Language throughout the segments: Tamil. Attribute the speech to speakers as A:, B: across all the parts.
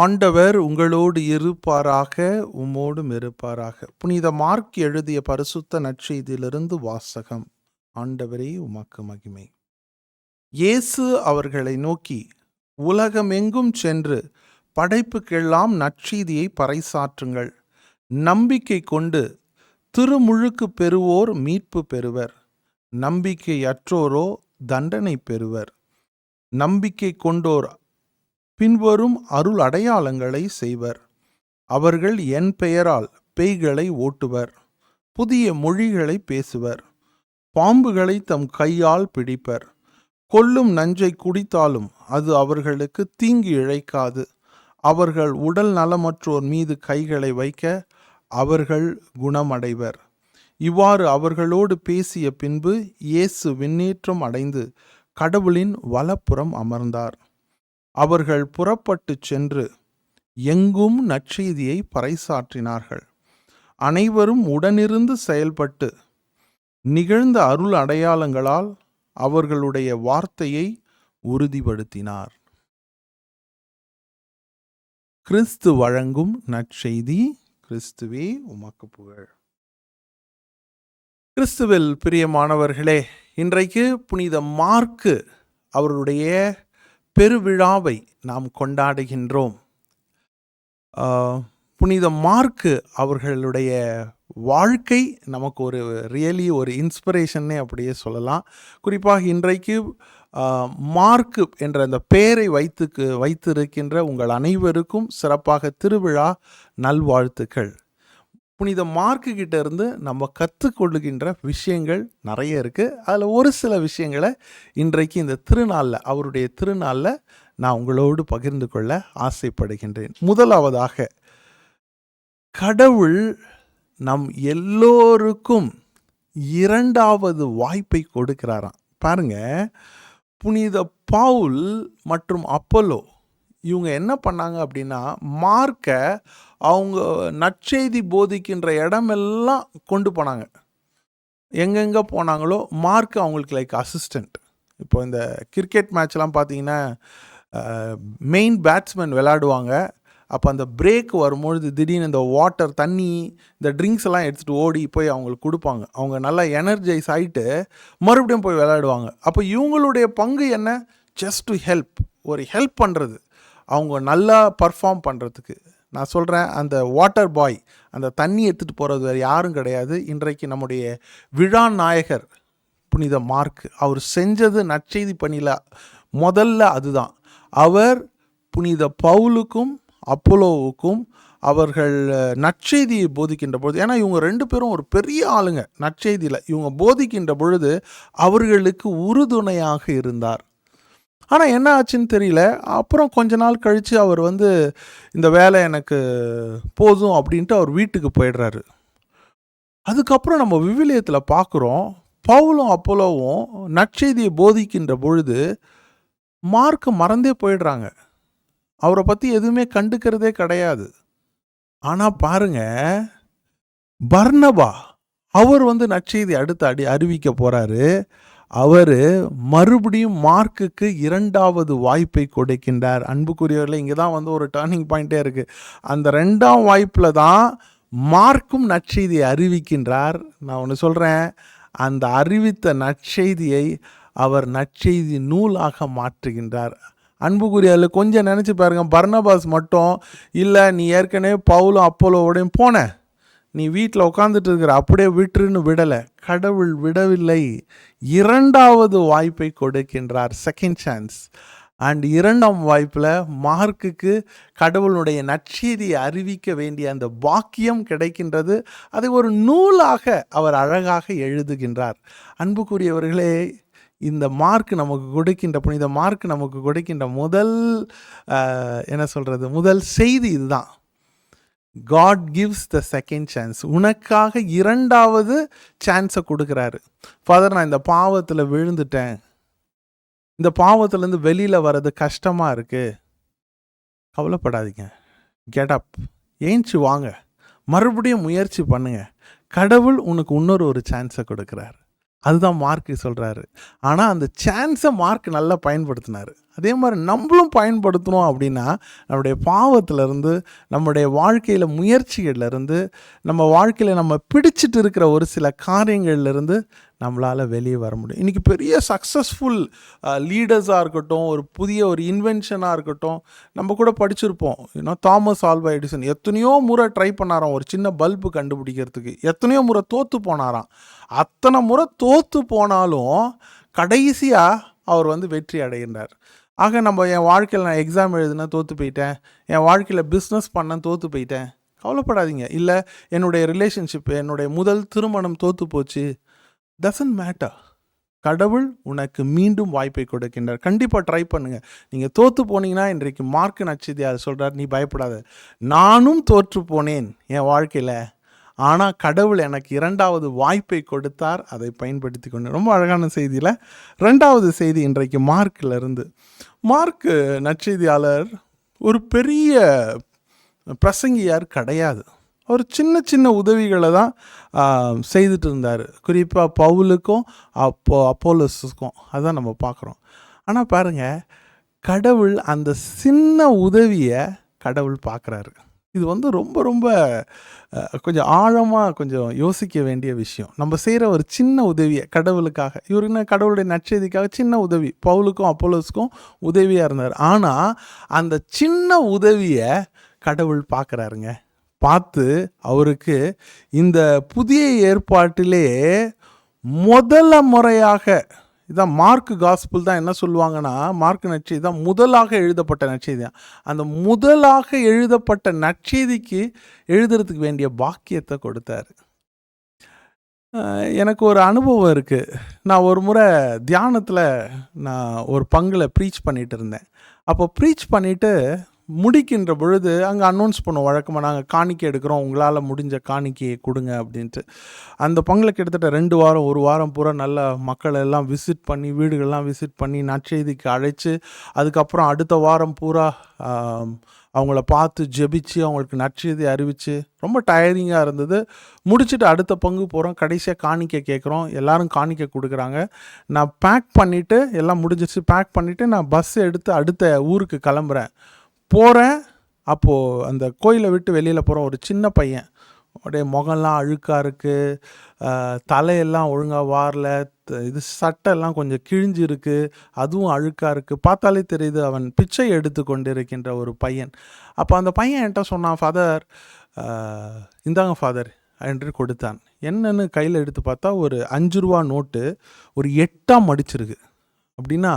A: ஆண்டவர் உங்களோடு இருப்பாராக, உம்மோடும் இருப்பாராக. புனித மார்க் எழுதிய பரிசுத்த நற்செய்தியிலிருந்து வாசகம். ஆண்டவரே உமக்கு மகிமை. இயேசு அவர்களை நோக்கி, உலகமெங்கும் சென்று படைப்புக்கெல்லாம் நற்செய்தியை பறைசாற்றுங்கள். நம்பிக்கை கொண்டு திருமுழுக்கு பெறுவோர் மீட்பு பெறுவர், நம்பிக்கையற்றோரோ தண்டனை பெறுவர். நம்பிக்கை கொண்டோர் பின்வரும் அருள் அடையாளங்களை செய்வர். அவர்கள் என் பெயரால் பேய்களை ஓட்டுவர், புதிய மொழிகளை பேசுவர், பாம்புகளை தம் கையால் பிடிப்பர், கொல்லும் நஞ்சை குடித்தாலும் அது அவர்களுக்கு தீங்கு இழைக்காது. அவர்கள் உடல் நலமற்றோர் மீது கைகளை வைக்க அவர்கள் குணமடைவர். இவ்வாறு அவர்களோடு பேசிய பின்பு இயேசு விண்ணேற்றம் அடைந்து கடவுளின் வலப்புறம் அமர்ந்தார். அவர்கள் புறப்பட்டுச் சென்று எங்கும் நற்செய்தியை பறைசாற்றினார்கள். அனைவரும் உடனிருந்து செயல்பட்டு நிகழ்ந்த அருள் அடையாளங்களால் அவர்களுடைய வார்த்தையை உறுதிப்படுத்தினார். கிறிஸ்து வழங்கும் நற்செய்தி. கிறிஸ்துவே உமக்கு புகழ். கிறிஸ்துவில் பிரியமானவர்களே, இன்றைக்கு புனித மார்க்கு அவருடைய பெருவிழாவை நாம் கொண்டாடுகின்றோம். புனித மார்க்கு அவர்களுடைய வாழ்க்கை நமக்கு ஒரு இன்ஸ்பிரேஷன்னே அப்படியே சொல்லலாம். குறிப்பாக இன்றைக்கு மார்க்கு என்ற அந்த பெயரை வைத்திருக்கின்ற உங்கள் அனைவருக்கும் சிறப்பாக திருவிழா நல்வாழ்த்துக்கள். புனித மார்க்கு கிட்ட இருந்து நம்ம கற்றுக்கொள்ளுகின்ற விஷயங்கள் நிறைய இருக்குது. அதில் ஒரு சில விஷயங்களை இன்றைக்கு இந்த திருநாளில், அவருடைய திருநாளில் நான் உங்களோடு பகிர்ந்து கொள்ள ஆசைப்படுகின்றேன். முதலாவதாக, கடவுள் நம் எல்லோருக்கும் இரண்டாவது வாய்ப்பை கொடுக்கிறாராம். பாருங்க, புனித பவுல் மற்றும் அப்போலோ இவங்க என்ன பண்ணாங்க அப்படின்னா, மார்க்கை அவங்க நற்செய்தி போதிக்கின்ற இடமெல்லாம் கொண்டு போனாங்க. எங்கெங்கே போனாங்களோ மார்க்கு அவங்களுக்கு லைக் அசிஸ்டண்ட். இப்போ இந்த கிரிக்கெட் மேட்ச்லாம் பார்த்தீங்கன்னா மெயின் பேட்ஸ்மேன் விளையாடுவாங்க. அப்போ அந்த பிரேக் வரும்பொழுது திடீர்னு இந்த வாட்டர், தண்ணி, இந்த ட்ரிங்க்ஸ் எல்லாம் எடுத்துகிட்டு ஓடி போய் அவங்களுக்கு கொடுப்பாங்க. அவங்க நல்லா எனர்ஜைஸ் ஆகிட்டு மறுபடியும் போய் விளையாடுவாங்க. அப்போ இவங்களுடைய பங்கு என்ன? ஜஸ்ட் டு ஹெல்ப், ஒரு ஹெல்ப் பண்ணுறது, அவங்க நல்லா பர்ஃபார்ம் பண்ணுறதுக்கு. நான் சொல்கிறேன், அந்த வாட்டர் பாய், அந்த தண்ணி எடுத்துகிட்டு போகிறது வேறு யாரும் கிடையாது. இன்றைக்கு நம்முடைய விழா நாயகர் புனித மார்க் அவர் செஞ்சது நற்செய்தி பணியில் முதல்ல அதுதான். அவர் புனித பவுலுக்கும் அப்போலோவுக்கும் அவர்கள் நற்செய்தியை போதிக்கின்ற பொழுது, ஏன்னா இவங்க ரெண்டு பேரும் ஒரு பெரிய ஆளுங்க நற்செய்தியில், இவங்க போதிக்கின்ற பொழுது அவர்களுக்கு உறுதுணையாக இருந்தார். ஆனால் என்ன ஆச்சுன்னு தெரியல. அப்புறம் கொஞ்ச நாள் கழித்து அவர் இந்த வேலை எனக்கு போதும் அப்படின்ட்டு அவர் வீட்டுக்கு போயிடுறாரு. அதுக்கப்புறம் நம்ம விவிலியத்தில் பார்க்குறோம், பவுலும் அப்போலோவும் நற்செய்தியை போதிக்கின்ற பொழுது மார்க்கு மறந்தே போயிடுறாங்க. அவரை பற்றி எதுவுமே கண்டுக்கிறதே கிடையாது. ஆனால் பாருங்க, பர்னபா அவர் நற்செய்தி அடுத்து அறிவிக்க போகிறாரு. அவர் மறுபடியும் மார்க்குக்கு இரண்டாவது வாய்ப்பை கொடுக்கின்றார். அன்புக்குரியவர்களே, இங்கே தான் ஒரு டர்னிங் பாயிண்டே இருக்குது. அந்த ரெண்டாம் வாய்ப்பில் தான் மார்க்கும் நற்செய்தியை அறிவிக்கின்றார். நான் ஒன்று சொல்கிறேன், அந்த அறிவித்த நற்செய்தியை அவர் நற்செய்தி நூலாக மாற்றுகின்றார். அன்புக்குரியவர்களே, கொஞ்சம் நினச்சி பாருங்கள். பர்னபாஸ் மட்டும் இல்லை, நீ ஏற்கனவே பவுலும் அப்போலோவோடையும் போன, நீ வீட்டில் உட்காந்துட்டு இருக்கிற, அப்படியே விட்டுருன்னு விடலை. கடவுள் விடவில்லை, இரண்டாவது வாய்ப்பை கொடுக்கின்றார், செகண்ட் சான்ஸ். அண்ட் இரண்டாம் வாய்ப்பில் மார்க்குக்கு கடவுளுடைய நற்செய்தியை அறிவிக்க வேண்டிய அந்த பாக்கியம் கிடைக்கின்றது. அதை ஒரு நூலாக அவர் அழகாக எழுதுகின்றார். அன்புக்குரியவர்களே, இந்த மார்க் நமக்கு கொடுக்கின்ற, புனித மார்க் நமக்கு கொடுக்கின்ற முதல் செய்தி இதுதான். God gives the second chance. உனக்காக இரண்டாவது சான்ஸை கொடுக்குறாரு. ஃபாதர், நான் இந்த பாவத்தில் விழுந்துட்டேன், இந்த பாவத்திலேருந்து வெளியில் வர்றது கஷ்டமாக இருக்குது, கவலைப்படாதீங்க, கெட் அப், ஏஞ்சி வாங்க, மறுபடியும் முயற்சி பண்ணுங்க, கடவுள் உனக்கு இன்னொரு சான்ஸை கொடுக்குறாரு. அதுதான் மார்க்கு சொல்கிறாரு. ஆனால் அந்த சான்ஸை மார்க் நல்லா பயன்படுத்தினார். அதே மாதிரி நம்மளும் பயன்படுத்தணும் அப்படின்னா நம்முடைய பாவத்திலேருந்து, நம்முடைய வாழ்க்கையில் முயற்சிகள்லேருந்து, நம்ம வாழ்க்கையில் நம்ம பிடிச்சிட்டு இருக்கிற ஒரு சில காரியங்கள்லேருந்து நம்மளால் வெளியே வர முடியும். இன்றைக்கி பெரிய சக்ஸஸ்ஃபுல் லீடர்ஸாக இருக்கட்டும், ஒரு புதிய ஒரு இன்வென்ஷனாக இருக்கட்டும், நம்ம கூட படிச்சிருப்போம். தாமஸ் ஆல்வா எடிசன் எத்தனையோ முறை ட்ரை பண்ணாராம் ஒரு சின்ன பல்பு கண்டுபிடிக்கிறதுக்கு. எத்தனையோ முறை தோற்று போனாராம். அத்தனை முறை தோற்று போனாலும் கடைசியாக அவர் வெற்றி அடைகின்றார். ஆக நம்ம என் வாழ்க்கையில் நான் எக்ஸாம் எழுதுனா தோற்று போயிட்டேன், என் வாழ்க்கையில் பிஸ்னஸ் பண்ண தோற்று போயிட்டேன், கவலைப்படாதீங்க. இல்லை என்னுடைய ரிலேஷன்ஷிப், என்னுடைய முதல் திருமணம் தோற்று போச்சு, டசன்ட் மேட்டர். கடவுள் உனக்கு மீண்டும் வாய்ப்பை கொடுக்கின்றார். கண்டிப்பாக ட்ரை பண்ணுங்கள். நீங்கள் தோற்று போனீங்கன்னா இன்றைக்கு மார்க் நட்சத்திரம் அதை சொல்கிறார், நீ பயப்படாத. நானும் தோற்று போனேன் என் வாழ்க்கையில், ஆனால் கடவுள் எனக்கு 2வது வாய்ப்பை கொடுத்தார், அதை பயன்படுத்தி கொண்டு. ரொம்ப அழகான செய்தியில் 2வது செய்தி இன்றைக்கு மார்க்கிலிருந்து. மார்க் நற்செய்தியாளர் ஒரு பெரிய பிரசங்கியார் கிடையாது. அவர் சின்ன சின்ன உதவிகளை தான் செய்துட்டு இருந்தார். குறிப்பாக பவுலுக்கும் அப்போலோஸுக்கும் அதான் நம்ம பார்க்குறோம். ஆனால் பாருங்கள், கடவுள் அந்த சின்ன உதவியை கடவுள் பார்க்குறாரு. இது ரொம்ப ரொம்ப கொஞ்சம் ஆழமாக கொஞ்சம் யோசிக்க வேண்டிய விஷயம். நம்ம செய்கிற ஒரு சின்ன உதவியை கடவுளுக்காக, இவர் என்ன கடவுளுடைய நற்செய்திக்காக சின்ன உதவி, பவுலுக்கும் அப்போலோஸுக்கும் உதவியாக இருந்தார். ஆனால் அந்த சின்ன உதவியை கடவுள் பார்க்குறாருங்க. பார்த்து அவருக்கு இந்த புதிய ஏற்பாட்டிலே முதல முறையாக, இதான் மார்க் காஸ்பிள் தான் என்ன சொல்லுவாங்கன்னா, மார்க் நற்செய்தி தான் முதலாக எழுதப்பட்ட நற்செய்தி தான். அந்த முதலாக எழுதப்பட்ட நற்செய்திக்கு எழுதுறதுக்கு வேண்டிய பாக்கியத்தை கொடுத்தாரு. எனக்கு ஒரு அனுபவம் இருக்குது. நான் ஒரு முறை தியானத்தில் நான் ஒரு பங்கில் ப்ரீச் பண்ணிகிட்டு இருந்தேன். அப்போ ப்ரீச் பண்ணிவிட்டு முடிக்கின்ற பொழுது அங்கே அனௌன்ஸ் பண்ணுவோம், வழக்கமாக நாங்கள் காணிக்கை எடுக்கிறோம், உங்களால் முடிஞ்ச காணிக்கையை கொடுங்க அப்படின்ட்டு. அந்த பங்கில் கிட்டத்தட்ட 2 வாரம் 1 வாரம் பூரா நல்ல மக்களை எல்லாம் விசிட் பண்ணி, வீடுகள்லாம் விசிட் பண்ணி நற்செய்திக்கு அழைச்சி, அதுக்கப்புறம் அடுத்த வாரம் பூரா அவங்கள பார்த்து ஜெபிச்சு அவங்களுக்கு நற்செய்தி அறிவித்து ரொம்ப டயரிங்காக இருந்தது. முடிச்சுட்டு அடுத்த பங்கு போகிறோம், கடைசியாக காணிக்கை கேட்குறோம், எல்லோரும் காணிக்கை கொடுக்குறாங்க. நான் பேக் பண்ணிவிட்டு எல்லாம் முடிஞ்சிச்சு, பேக் பண்ணிவிட்டு நான் பஸ் எடுத்து அடுத்த ஊருக்கு கிளம்புறேன். போகிறேன், அப்போது அந்த கோயிலை விட்டு வெளியில் போகிறோம். ஒரு சின்ன பையன், அப்படியே முகம்லாம் அழுக்காக இருக்குது, தலையெல்லாம் ஒழுங்காக வாரல, இது சட்டெல்லாம் கொஞ்சம் கிழிஞ்சிருக்கு, அதுவும் அழுக்காக இருக்குது. பார்த்தாலே தெரியுது அவன் பிச்சை எடுத்து கொண்டு இருக்கின்ற ஒரு பையன். அப்போ அந்த பையன் என்கிட்ட சொன்னான், ஃபாதர் இந்தாங்க ஃபாதர் என்று கொடுத்தான். என்னன்னு கையில் எடுத்து பார்த்தா ஒரு 5 ரூபா நோட்டு ஒரு 8ஆக மடிச்சிருக்கு. அப்படின்னா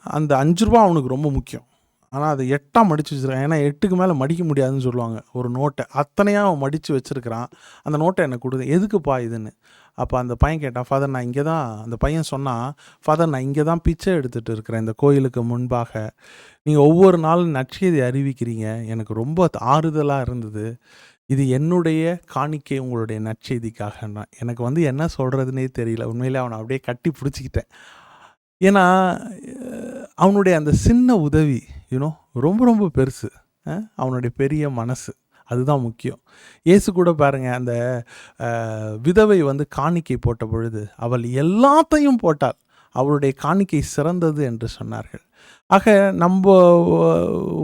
A: அந்த 5 ரூபா அவனுக்கு ரொம்ப முக்கியம். ஆனால் அதை 8ஆக மடித்து வச்சுருக்கான். ஏன்னா 8க்கு மேலே மடிக்க முடியாதுன்னு சொல்லுவாங்க ஒரு நோட்டை. அத்தனையாக அவன் மடித்து வச்சுருக்கிறான். அந்த நோட்டை எனக்கு கொடுத்து, எதுக்குப்பா இதுன்னு. அப்போ அந்த பையன் கேட்டான், ஃபாதர் நான் இங்கே தான், அந்த பையன் சொன்னான், ஃபாதர் நான் இங்கே தான் பிச்சை எடுத்துகிட்டு இருக்கிறேன் இந்த கோயிலுக்கு முன்பாக. நீங்கள் ஒவ்வொரு நாளும் நற்செய்தி அறிவிக்கிறீங்க, எனக்கு ரொம்ப ஆறுதலாக இருந்தது. இது என்னுடைய காணிக்கை உங்களுடைய நற்செய்திக்காகன்னா. எனக்கு என்ன சொல்கிறதுனே தெரியல. உண்மையிலே அவனை அப்படியே கட்டி பிடிச்சிக்கிட்டேன். ஏன்னா அவனுடைய அந்த சின்ன உதவி ரொம்ப ரொம்ப பெருசு. அவனுடைய பெரிய மனசு, அதுதான் முக்கியம். இயேசு கூட பாருங்கள், அந்த விதவை காணிக்கை போட்ட பொழுது அவள் எல்லாத்தையும் போட்டாள், அவளுடைய காணிக்கை சிறந்தது என்று சொன்னார்கள். ஆக நம்ம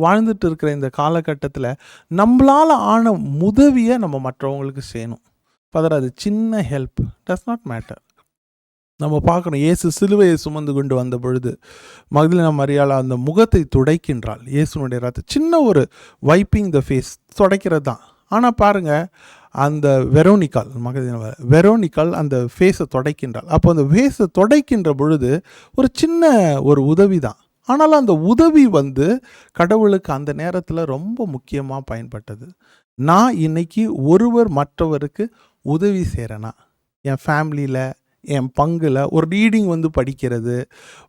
A: வாழ்ந்துட்டு இருக்கிற இந்த காலகட்டத்தில் நம்மளால் ஆன உதவியை நம்ம மற்றவங்களுக்கு செய்யணும். ஃபாதர் அது சின்ன ஹெல்ப், டஸ் நாட் மேட்டர். நம்ம பார்க்குறோம், இயேசு சிலுவையை சுமந்து கொண்டு வந்த பொழுது மக்தலேனா மரியாள் அந்த முகத்தை துடைக்கின்றாள். இயேசுனுடைய ரத்தம், சின்ன ஒரு வைப்பிங் த ஃபேஸ், துடைக்கிறது தான். ஆனால் பாருங்கள், அந்த வெரோனிக்கால் அந்த ஃபேஸை துடைக்கின்றாள். அப்போ அந்த ஃபேஸை துடைக்கின்ற பொழுது ஒரு சின்ன ஒரு உதவி தான். ஆனாலும் அந்த உதவி கடவுளுக்கு அந்த நேரத்தில் ரொம்ப முக்கியமாக பயன்பட்டது. நான் இன்னைக்கு ஒருவர் மற்றவருக்கு உதவி செய்கிறேன்னா, என் ஃபேமிலியில், என் பங்கில் ஒரு ரீடிங் படிக்கிறது,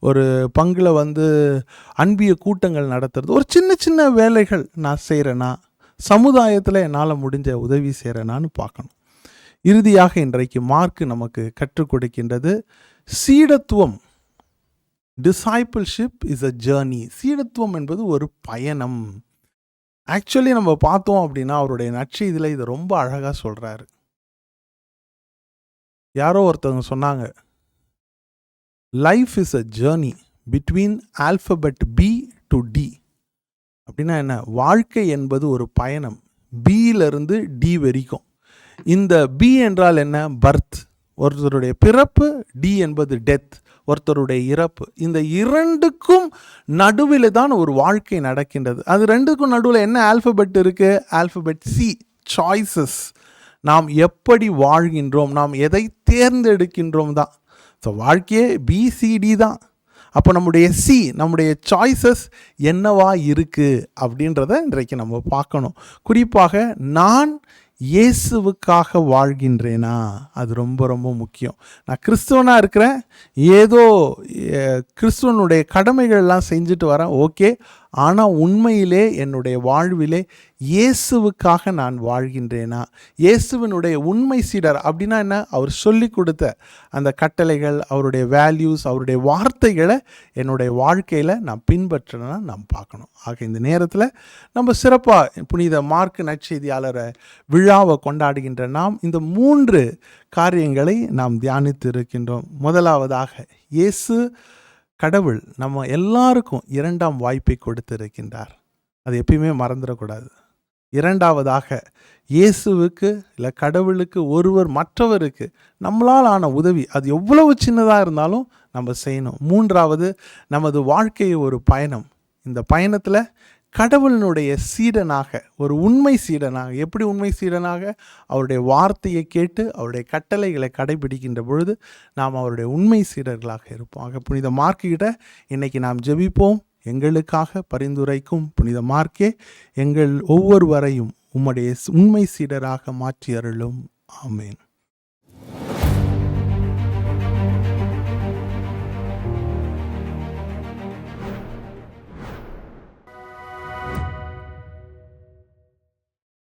A: ஒரு பங்கில் அன்பிய கூட்டங்கள் நடத்துறது, ஒரு சின்ன சின்ன வேலைகள் நான் செய்கிறேன்னா, சமுதாயத்தில் என்னால் முடிஞ்ச உதவி செய்கிறேனான்னு பார்க்கணும். இறுதியாக இன்றைக்கு மார்க் நமக்கு கற்றுக் கொடுக்கின்றது சீடத்துவம். Discipleship is a journey. சீடத்துவம் என்பது ஒரு பயணம். ஆக்சுவலி நம்ம பார்த்தோம் அப்படின்னா அவருடைய நற்செய்தியில் இதை ரொம்ப அழகாக சொல்கிறாரு. யாரோ ஒருத்தவங்க சொன்னாங்க, life is a journey between alphabet B to D. அப்படின்னா என்ன? வாழ்க்கை என்பது ஒரு பயணம், பியிலிருந்து டி வரைக்கும். இந்த பி என்றால் என்ன? பர்த், ஒருத்தருடைய பிறப்பு. டி என்பது டெத், ஒருத்தருடைய இறப்பு. இந்த இரண்டுக்கும் நடுவில் தான் ஒரு வாழ்க்கை நடக்கின்றது. அது ரெண்டுக்கும் நடுவில் என்ன ஆல்ஃபபெட் இருக்கு? Alphabet C, choices. நாம் எப்படி வாழ்கின்றோம், நாம் எதை தேர்ந்தெடுக்கின்றோம் தான். ஸோ வாழ்க்கையே பிசிடி தான். அப்போ நம்முடைய சி, நம்முடைய சாய்ஸஸ் என்னவா இருக்குது அப்படின்றத இன்றைக்கு நம்ம பார்க்கணும். குறிப்பாக நான் இயேசுவுக்காக வாழ்கின்றேனா? அது ரொம்ப ரொம்ப முக்கியம். நான் கிறிஸ்துவனாக இருக்கிறேன், ஏதோ கிறிஸ்துவனுடைய கடமைகள்லாம் செஞ்சுட்டு வரேன், ஓகே. ஆனால் உண்மையிலே என்னுடைய வாழ்விலே இயேசுவுக்காக நான் வாழ்கின்றேனா? இயேசுவினுடைய உண்மை சீடர் அப்படின்னா என்ன? அவர் சொல்லி கொடுத்த அந்த கட்டளைகள், அவருடைய வேல்யூஸ், அவருடைய வார்த்தைகளை என்னுடைய வாழ்க்கையில் நான் பின்பற்றினா நாம் பார்க்கணும். ஆக இந்த நேரத்தில் நம்ம சிறப்பாக புனித மார்க் நற்செய்தியாளரை விழாவை கொண்டாடுகின்ற நாம் இந்த 3 காரியங்களை நாம் தியானித்து இருக்கின்றோம். முதலாவதாக, இயேசு கடவுள் நம்ம எல்லாருக்கும் 2ஆம் வாய்ப்பை கொடுத்திருக்கின்றார். அது எப்பயுமே மறந்துடக்கூடாது. இரண்டாவதாக, இயேசுவுக்கு இல்லை கடவுளுக்கு ஒருவர் மற்றவருக்கு நம்மளால் ஆன உதவி, அது எவ்வளவு சின்னதாக இருந்தாலும் நம்ம செய்யணும். மூன்றாவது, நமது வாழ்க்கை ஒரு பயணம். இந்த பயணத்தில் கடவுளினுடைய சீடனாக, ஒரு உண்மை சீடனாக. எப்படி உண்மை சீடனாக? அவருடைய வார்த்தையை கேட்டு அவருடைய கட்டளைகளை கடைபிடிக்கின்ற பொழுது நாம் அவருடைய உண்மை சீடர்களாக இருப்போம். ஆக புனித மார்க்கிட்ட இன்னைக்கு நாம் ஜெபிப்போம். எங்களுக்காக பரிந்துரைக்கும் புனித மார்க்கே, எங்கள் ஒவ்வொருவரையும் உம்முடைய உண்மை சீடராக மாற்றி அருளும். ஆமேன்.